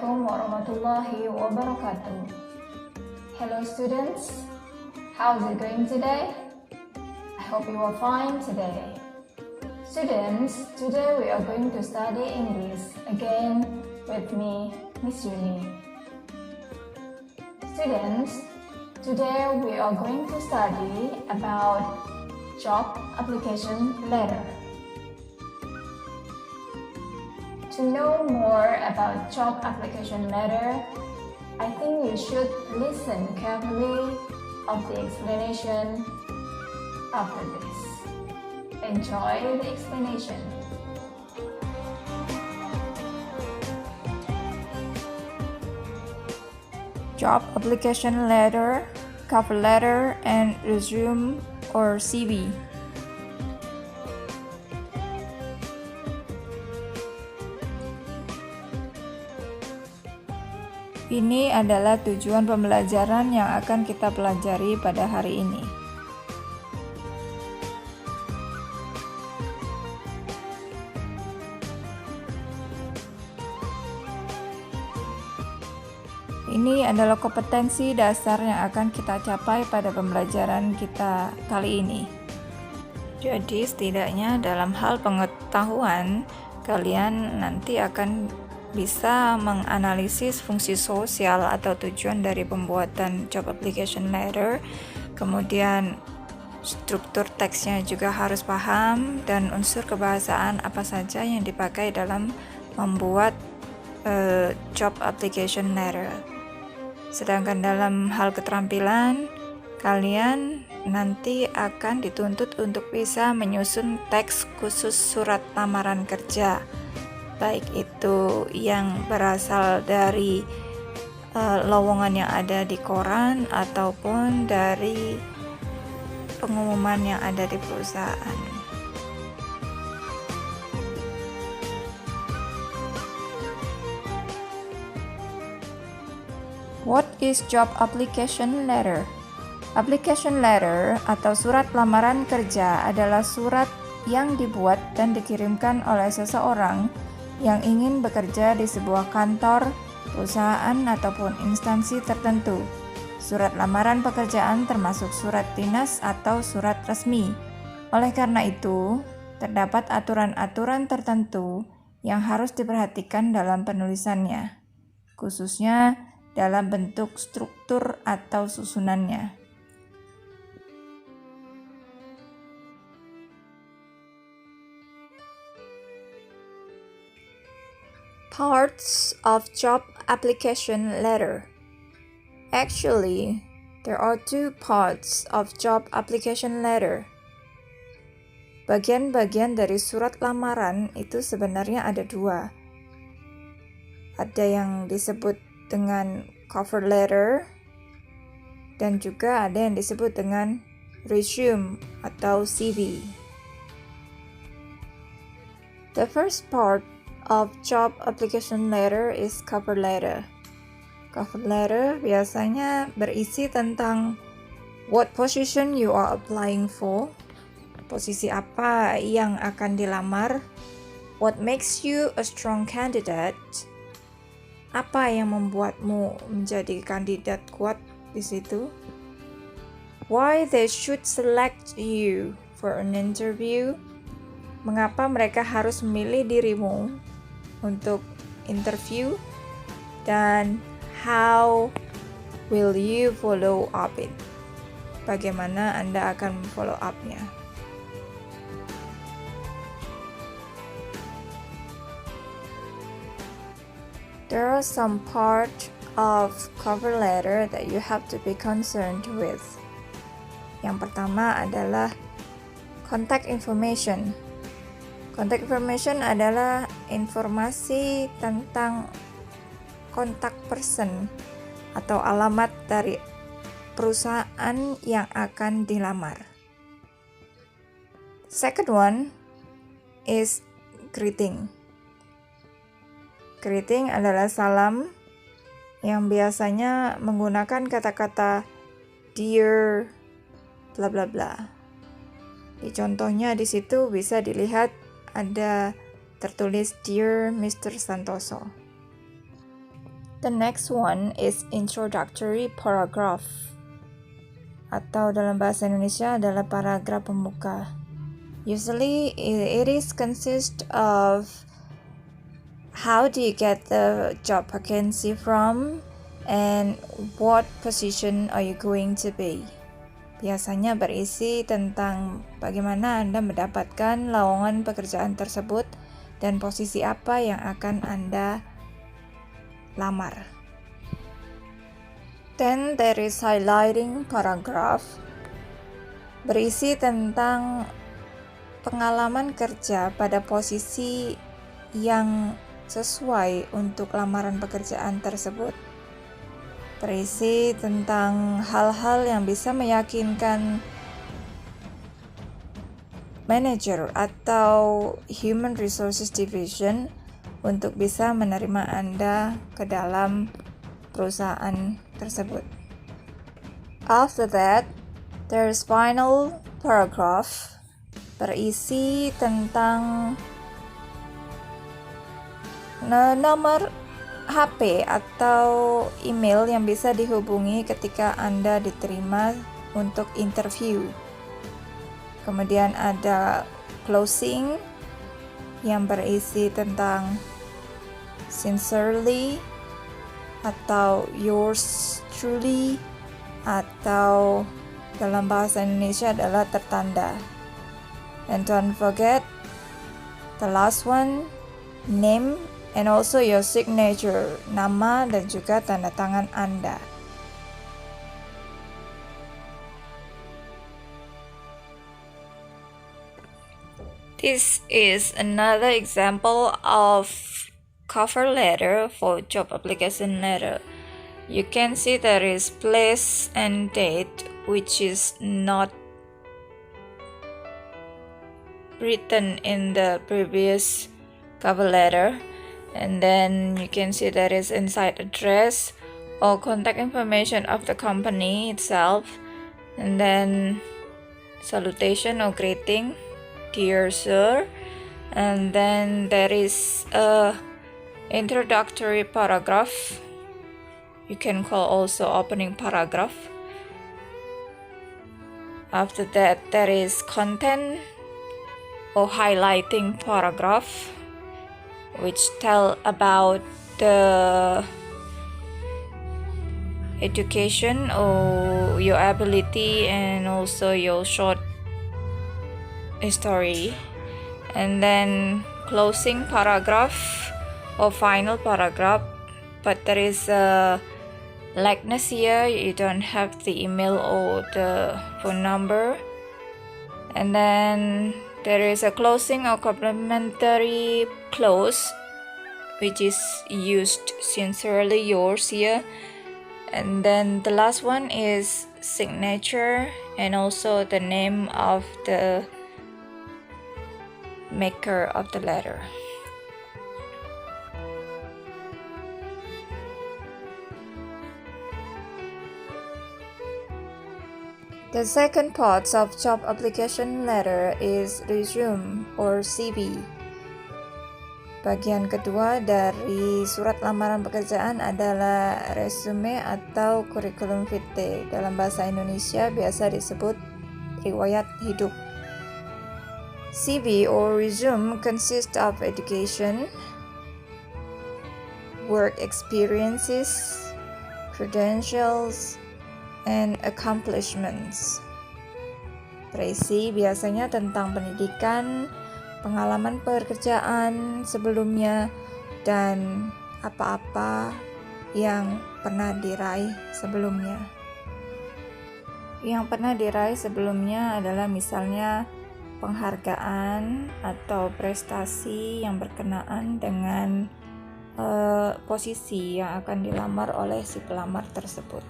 Assalamualaikum warahmatullahi wabarakatuh. Hello students, how's it going today? I hope you are fine today. Students, today we are going to study English again with me, Miss Yuni. Students, today we are going to study about job application letter. To know more about job application letter, I think you should listen carefully of the explanation after this. Enjoy the explanation. Job application letter, cover letter, and resume or CV. Ini adalah tujuan pembelajaran yang akan kita pelajari pada hari ini. Ini adalah kompetensi dasar yang akan kita capai pada pembelajaran kita kali ini. Jadi setidaknya dalam hal pengetahuan, kalian nanti akan bisa menganalisis fungsi sosial atau tujuan dari pembuatan job application letter, kemudian struktur teksnya juga harus paham, dan unsur kebahasaan apa saja yang dipakai dalam membuat job application letter. Sedangkan dalam hal keterampilan, kalian nanti akan dituntut untuk bisa menyusun teks khusus surat lamaran kerja, baik itu yang berasal dari lowongan yang ada di koran ataupun dari pengumuman yang ada di perusahaan. What is job application letter? Application letter atau surat lamaran kerja adalah surat yang dibuat dan dikirimkan oleh seseorang yang ingin bekerja di sebuah kantor, perusahaan, ataupun instansi tertentu. Surat lamaran pekerjaan termasuk surat dinas atau surat resmi. Oleh karena itu, terdapat aturan-aturan tertentu yang harus diperhatikan dalam penulisannya, khususnya dalam bentuk struktur atau susunannya. Parts of job application letter. Actually, there are two parts of job application letter. Bagian-bagian dari surat lamaran itu sebenarnya ada dua. Ada yang disebut dengan cover letter, dan juga ada yang disebut dengan resume atau CV. The first part of job application letter is cover letter. Cover letter biasanya berisi tentang what position you are applying for, posisi apa yang akan dilamar, what makes you a strong candidate, apa yang membuatmu menjadi kandidat kuat di situ, why they should select you for an interview, mengapa mereka harus memilih dirimu untuk interview, dan how will you follow up it, bagaimana Anda akan follow up-nya. There are some part of cover letter that you have to be concerned with. Yang pertama adalah contact information. Contact information adalah informasi tentang kontak person atau alamat dari perusahaan yang akan dilamar. Second one is greeting. Greeting adalah salam yang biasanya menggunakan kata-kata dear bla bla bla. Di contohnya di situ bisa dilihat ada tertulis Dear Mr. Santoso. The next one is introductory paragraph, atau dalam bahasa Indonesia adalah paragraf pembuka. Usually it is consist of how do you get the job vacancy from and what position are you going to be. Biasanya berisi tentang bagaimana Anda mendapatkan lowongan pekerjaan tersebut dan posisi apa yang akan Anda lamar. Then there is highlighting paragraph, berisi tentang pengalaman kerja pada posisi yang sesuai untuk lamaran pekerjaan tersebut. Berisi tentang hal-hal yang bisa meyakinkan manager atau Human Resources Division untuk bisa menerima Anda ke dalam perusahaan tersebut. After that, there is final paragraph, berisi tentang nomor HP atau email yang bisa dihubungi ketika Anda diterima untuk interview. Kemudian ada closing yang berisi tentang sincerely atau yours truly, atau dalam bahasa Indonesia adalah tertanda. And don't forget the last one, name and also your signature, nama dan juga tanda tangan Anda. This is another example of cover letter for job application letter. You can see there is place and date which is not written in the previous cover letter. And then you can see there is inside address or contact information of the company itself, and then salutation or greeting, dear sir, and then there is a introductory paragraph. You can call also opening paragraph. After that, there is content or highlighting paragraph, which tell about the education or your ability and also your short story. And then closing paragraph or final paragraph, but there is a likeness here, you don't have the email or the phone number. And then there is a closing or complimentary clause, which is used sincerely yours here. And then the last one is signature and also the name of the maker of the letter. The second part of job application letter is resume or CV. Bagian kedua dari surat lamaran pekerjaan adalah resume atau curriculum vitae. Dalam bahasa Indonesia biasa disebut riwayat hidup. CV or resume consists of education, work experiences, credentials, and accomplishments. Berisi biasanya tentang pendidikan, pengalaman pekerjaan sebelumnya, dan apa-apa yang pernah diraih sebelumnya. Yang pernah diraih sebelumnya adalah misalnya penghargaan atau prestasi yang berkenaan dengan posisi yang akan dilamar oleh si pelamar tersebut.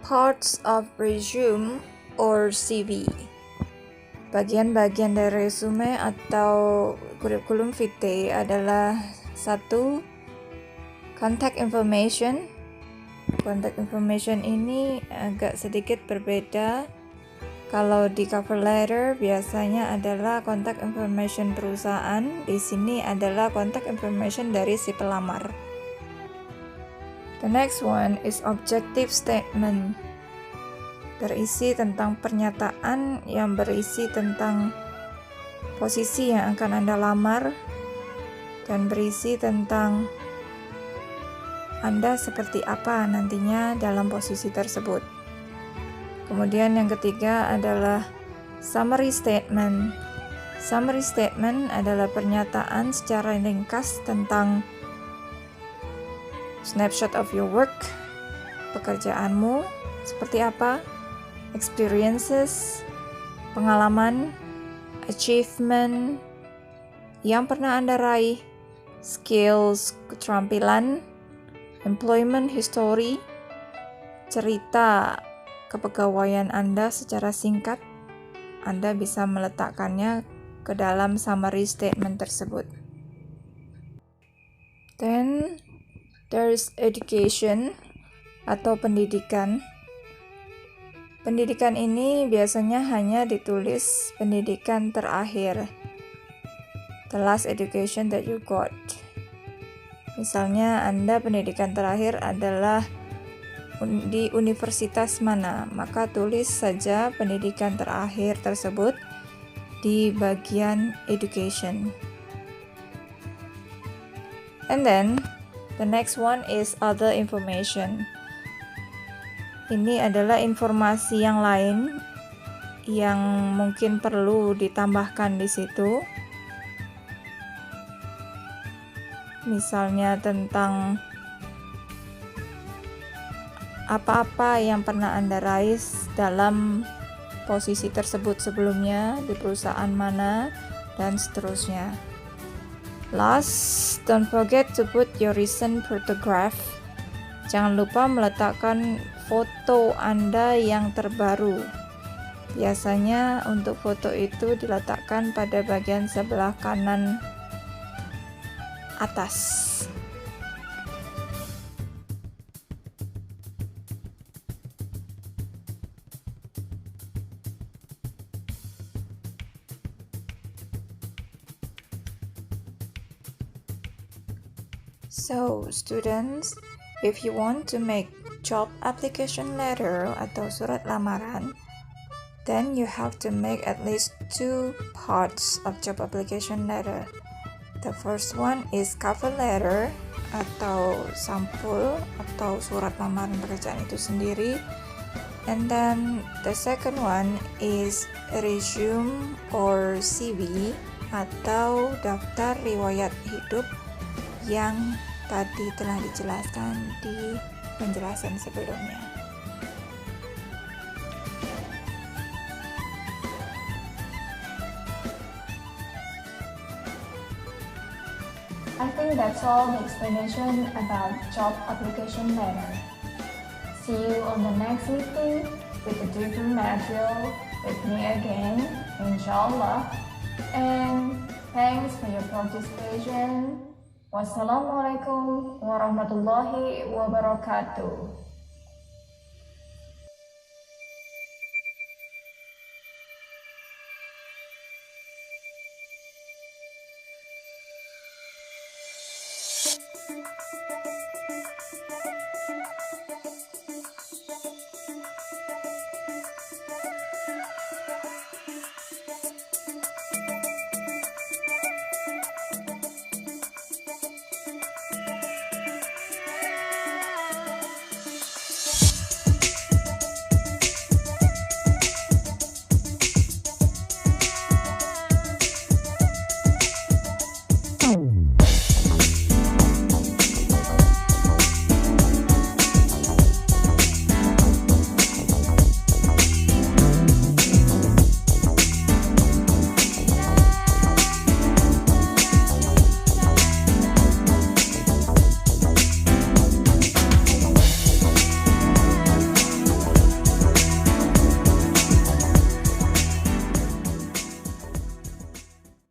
Parts of resume or CV. Bagian-bagian dari resume atau curriculum vitae adalah 1. Contact information. Contact information ini agak sedikit berbeda Kalau di cover letter biasanya adalah contact information perusahaan, di sini adalah contact information dari si pelamar. The next one is objective statement. Berisi tentang pernyataan yang berisi tentang posisi yang akan Anda lamar dan berisi tentang Anda seperti apa nantinya dalam posisi tersebut. Kemudian yang ketiga adalah summary statement. Summary statement adalah pernyataan secara ringkas tentang snapshot of your work, pekerjaanmu seperti apa, experiences, pengalaman, achievement yang pernah Anda raih, skills, keterampilan, employment history, cerita kepegawaian Anda secara singkat. Anda bisa meletakkannya ke dalam summary statement tersebut. Then there's education atau pendidikan. Pendidikan ini biasanya hanya ditulis pendidikan terakhir, the last education that you got. Misalnya Anda pendidikan terakhir adalah di universitas mana, maka tulis saja pendidikan terakhir tersebut di bagian education. And then the next one is other information. Ini adalah informasi yang lain yang mungkin perlu ditambahkan di situ. Misalnya tentang apa-apa yang pernah Anda raih dalam posisi tersebut sebelumnya, di perusahaan mana, dan seterusnya. Last, don't forget to put your recent photograph. Jangan lupa meletakkan foto Anda yang terbaru. Biasanya untuk foto itu diletakkan pada bagian sebelah kanan atas. So, students, if you want to make job application letter atau surat lamaran, then you have to make at least 2 parts of job application letter. The first one is cover letter atau sampul atau surat lamaran pekerjaan itu sendiri. And then the second one is resume or CV atau daftar riwayat hidup yang tadi telah dijelaskan di penjelasan sebelumnya. I think that's all the explanation about job application letter. See you on the next meeting with a different material with me again, inshallah. And thanks for your participation. Wassalamualaikum warahmatullahi wabarakatuh.